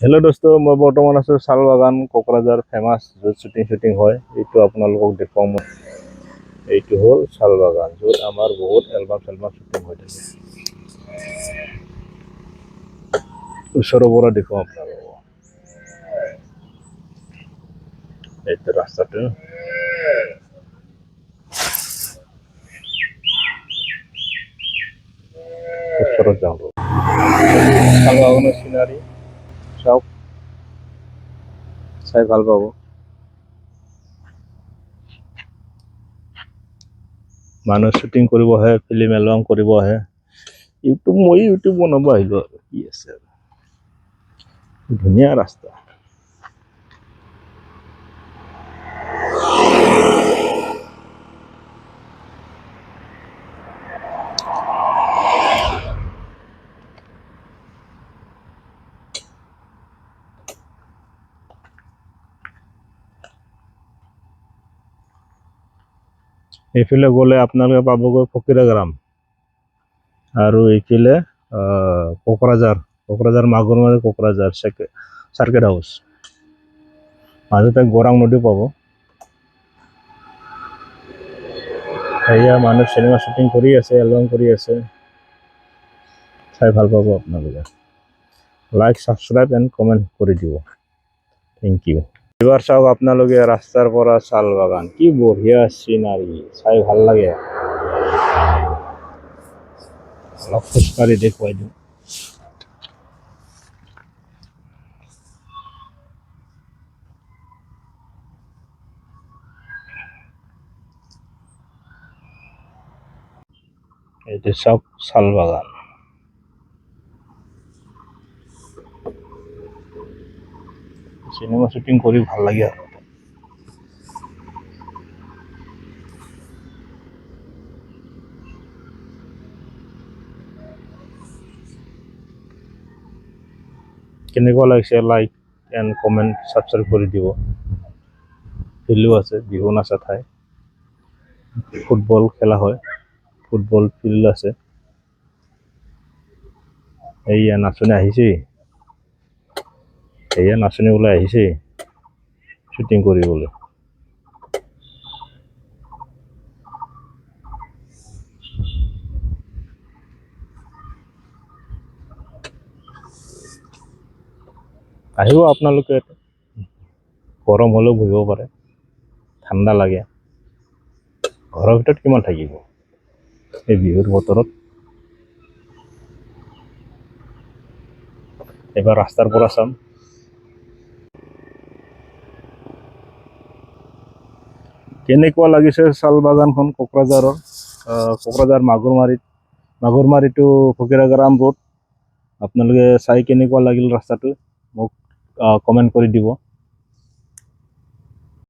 Hello' দোস্ত, মই বৰ্তমান আছোঁ শালবাগান কোকৰাঝাৰ ফেমাছ য'ত শ্বুটিং হয়। এইটো আপোনালোকক দেখুৱাম মই। এইটো হ'ল শালবাগান, য'ত আমাৰ বহুত এলবাম শ্বুটিং হৈ থাকে। ওচৰৰ পৰা দেখুৱাম আপোনালোকক। এইটো ৰাস্তাটো। ওচৰত যাওঁ। শালবাগানৰ চিনাৰী চাওক, চাই ভাল পাব। মানুহ শ্বুটিং কৰিব আহে, ফিল্ম এলবাম কৰিব আহে। মই ইউটিউব বনাব আহিলোঁ আৰু কি আছে আৰু। ধুনীয়া ৰাস্তা। এইফালে গ'লে আপোনালোকে পাবগৈ ফকিৰাগ্ৰাম আৰু এইফালে কোকৰাঝাৰ মাগুৰমাৰী কোকৰাঝাৰ চাৰ্কেট হাউচ। মাজতে গৰাং নদী পাব। এয়া মানুহ চিনেমা শ্বুটিং কৰি আছে, এলবাম কৰি আছে। চাই ভাল পাব আপোনালোকে। লাইক, ছাবস্ক্ৰাইব এণ্ড কমেণ্ট কৰি দিব। Thank you. এবাৰ চাওক আপোনালোকে ৰাস্তাৰ পৰা শালবাগান, কি বঢ়িয়া চিনাৰী, চাই ভাল লাগে। অলপ খোজকাঢ়ি দেখুৱাই দিওঁ। এইটো চাওক শালবাগান। চিনেমা শ্বুটিং কৰি ভাল লাগে আৰু। কেনেকুৱা লাগিছে লাইক এণ্ড কমেণ্ট, ছাবস্ক্ৰাইব কৰি দিব। ফিল্ডো আছে, বিহু নাচা ঠাই, ফুটবল খেলা হয়, ফুটবল ফিল্ড আছে। এইয়া নাচনি আহিছেই, এয়া নাচনি ওলাই আহিছেই শ্বুটিং কৰিবলৈ। আহিব আপোনালোকে, গৰম হ'লেও বহিব পাৰে, ঠাণ্ডা লাগে। ঘৰৰ ভিতৰত কিমান থাকিব এই বিহুৰ বতৰত। এবাৰ ৰাস্তাৰ পৰা চাম। কেনেকুৱা লাগিছে শালবাগানখন কোকৰাঝাৰৰ, কোকৰাঝাৰ মাগুৰমাৰী টু ফকিৰাগ্ৰাম ৰোড। আপোনালোকে চাই কেনেকুৱা লাগিল ৰাস্তাটো মোক কমেণ্ট কৰি দিব।